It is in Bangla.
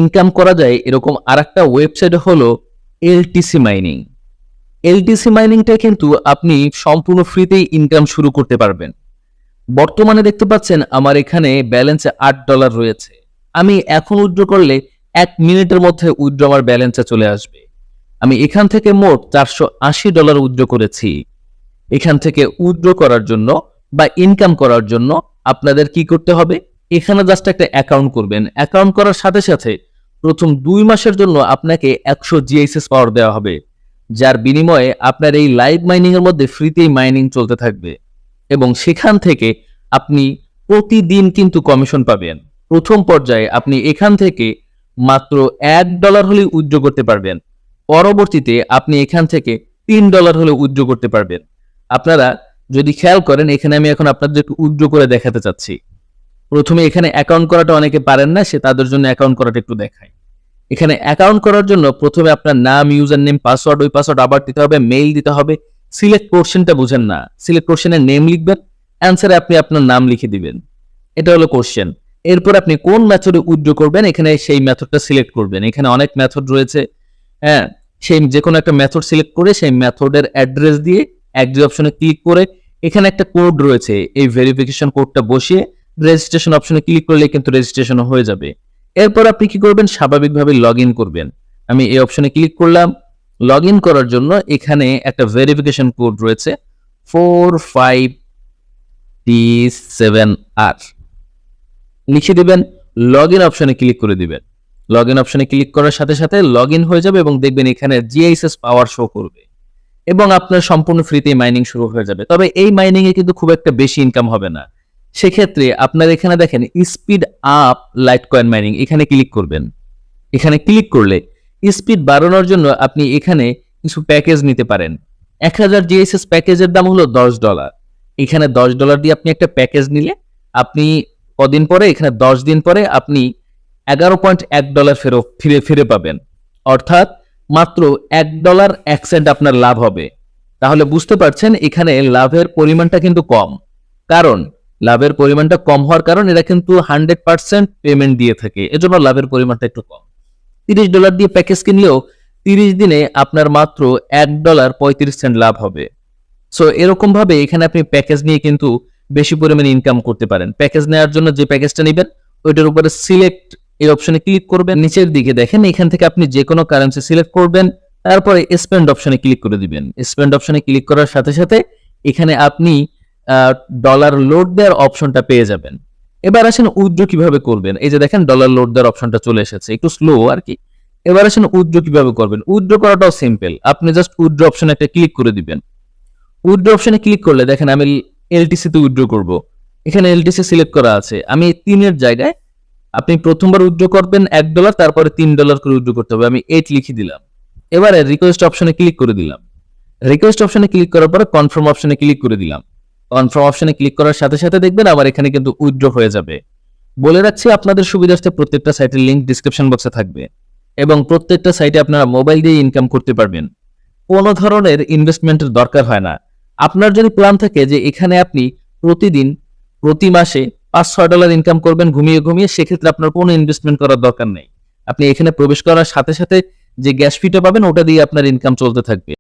ইনকাম করা যায় এরকম আরেকটা ওয়েবসাইট হলো এলটিসি মাইনিং। এলটিসি মাইনিংটা কিন্তু আপনি সম্পূর্ণ ফ্রিতেই ইনকাম শুরু করতে পারবেন। বর্তমানে দেখতে পাচ্ছেন আমার এখানে ব্যালেন্সে $8 রয়েছে। আমি এখন উইথড্র করলে 1 মিনিটের মধ্যে উইথড্র আমার ব্যালেন্সে চলে আসবে। আমি এখান থেকে মোট $480 উইথড্র করেছি। এখান থেকে উইথড্র করার জন্য বা ইনকাম করার জন্য আপনাদের কি করতে হবে? এখানে জাস্ট একটা অ্যাকাউন্ট করবেন। অ্যাকাউন্ট করার সাথে সাথে প্রথম 2 মাসের জন্য আপনাকে 100 জিএসএস পাওয়ার দেওয়া হবে, যার বিনিময়ে আপনার এই লাইভ মাইনিং এর মধ্যে ফ্রিতেই মাইনিং চলতে থাকবে এবং সেখান থেকে আপনি প্রতিদিন কিন্তু কমিশন পাবেন। প্রথম পর্যায়ে আপনি এখান থেকে মাত্র $1 হলে উইথড্র করতে পারবেন। পরবর্তীতে আপনি এখান থেকে $3 হলে উইথড্র করতে পারবেন। আপনারা যদি খেয়াল করেন, এখানে আমি এখন আপনাদের একটু উইথড্র করে দেখাতে চাচ্ছি। প্রথমে এখানে অ্যাকাউন্ট করাটা অনেকে পারেন না, সে তাদের জন্য অ্যাকাউন্ট করাটা একটু দেখায়। এখানে অ্যাকাউন্ট করার জন্য প্রথমে আপনার নাম, ইউজার নেম, পাসওয়ার্ড, ওই পাসওয়ার্ড আবার দিতে হবে, মেইল দিতে হবে। সিলেক্ট কোশ্চেনটা বুঝেন না, সিলেক্ট কোশ্চেনের নেম লিখবেন, অ্যান্সারে আপনি আপনার নাম লিখে দিবেন। এটা হলো কোশ্চেন। এরপর আপনি কোন মেথডে উইথড্র করবেন এখানে সেই মেথডটা সিলেক্ট করবেন। এখানে অনেক মেথড রয়েছে, হ্যাঁ, সেই যে কোনো একটা মেথড সিলেক্ট করে সেই মেথডের অ্যাড্রেস দিয়ে অ্যাগ্রি অপশনে ক্লিক করে এখানে একটা কোড রয়েছে, এই ভেরিফিকেশন কোডটা বসিয়ে রেজিস্ট্রেশন অপশনে ক্লিক করলে কিন্তু রেজিস্ট্রেশন হয়ে যাবে। এরপর আপনি কি করবেন? স্বাভাবিকভাবে লগ ইন করবেন। আমি এই অপশনে ক্লিক করলাম। লগ ইন করার জন্য এখানে একটা ভেরিফিকেশন কোড রয়েছে 45D7R লিখে দিবেন, লগ ইন অপশনে ক্লিক করে দিবেন। লগ ইন অপশনে ক্লিক করার সাথে সাথে লগ ইন হয়ে যাবে এবং দেখবেন এখানে জিএসএস পাওয়ার শো করবে এবং আপনার সম্পূর্ণ ফ্রিতে মাইনিং শুরু হয়ে যাবে। তবে এই মাইনিং এ কিন্তু খুব একটা বেশি ইনকাম হবে না। সেক্ষেত্রে আপনার এখানে দেখেন speed up light coin mining, এখানে ক্লিক করবেন। এখানে ক্লিক করলে স্পিড বাড়ানোর জন্য আপনি এখানে কিছু প্যাকেজ নিতে পারেন। 1000 জিএসএস প্যাকেজের দাম হলো $10। এখানে $10 দিয়ে আপনি একটা প্যাকেজ নিলে আপনি কদিন পরে, এখানে 10 দিন পরে আপনি $11.1 ফিরে পাবেন। অর্থাৎ মাত্র $1.01 আপনার লাভ হবে। তাহলে বুঝতে পারছেন এখানে লাভের পরিমাণটা কিন্তু কম। কারণ লাভের পরিমাণটা কম হওয়ার কারণ এরা কিন্তু 100% পেমেন্ট দিয়ে থাকে, এজন্য লাভের পরিমাণটা একটু কম। $30 দিয়ে প্যাকেজ কিনলেও 30 দিনে আপনার মাত্র $1.35 লাভ হবে। সো এরকম ভাবে এখানে আপনি প্যাকেজ নিয়ে কিন্তু বেশি পরিমাণে ইনকাম করতে পারেন। প্যাকেজ নেওয়ার জন্য যে প্যাকেজটা নেবেন ওইটার উপরে সিলেক্ট এই অপশনে ক্লিক করবেন। নিচের দিকে দেখেন এখান থেকে আপনি যে কোনো কারেন্সি সিলেক্ট করবেন, তারপরে স্পেন্ড অপশনে ক্লিক করে দিবেন। স্পেন্ড অপশনে ক্লিক করার সাথে সাথে এখানে আপনি ডলার লোড দেওয়ার অপশনটা পেয়ে যাবেন। এবার আসেন উইথড্র কিভাবে করবেন। এই যে দেখেন ডলার লোড দেওয়ার অপশনটা চলে এসেছে, একটু স্লো আর কি। এবার আসেন উইথড্র কিভাবে করবেন। উইথড্র করাটাও সিম্পল, আপনি জাস্ট উইথড্র অপশনে একটা ক্লিক করে দিবেন। উইথড্র অপশনে ক্লিক করলে দেখেন আমি এলটিসি তে উইথড্র করব। এখানে এলটিসি সিলেক্ট করা আছে, আমি 3 এর জায়গায় আপনি প্রথমবার উইথড্র করবেন $1, তারপরে $3 করে উইথড্র করতে হবে। আমি 8 লিখে দিলাম। এবারে রিকোয়েস্ট অপশনে ক্লিক করে দিলাম। রিকোয়েস্ট অপশনে ক্লিক করার পরে কনফার্ম অপশনে ক্লিক করে দিলাম। কনফার্ম অপশনে ক্লিক করার সাথে সাথে দেখবেন আমার এখানে কিন্তু উইথড্র হয়ে যাবে। বলে রাখছি আপনাদের সুবিধার্থে প্রত্যেকটা সাইটের লিংক ডেসক্রিপশন বক্সে থাকবে এবং প্রত্যেকটা সাইটে আপনারা মোবাইল দিয়ে ইনকাম করতে পারবেন। কোনো ধরনের ইনভেস্টমেন্টের দরকার হয় না। আপনার যদি প্ল্যান থাকে যে এখানে আপনি প্রতিদিন প্রতি মাসে $5-6 ইনকাম করবেন ঘুমিয়ে ঘুমিয়ে, সেক্ষেত্রে আপনার কোনো ইনভেস্টমেন্ট করার দরকার নেই। আপনি এখানে প্রবেশ করার সাথে সাথে যে গ্যাস ফিটা পাবেন ওটা দিয়ে আপনার ইনকাম চলতে থাকবে।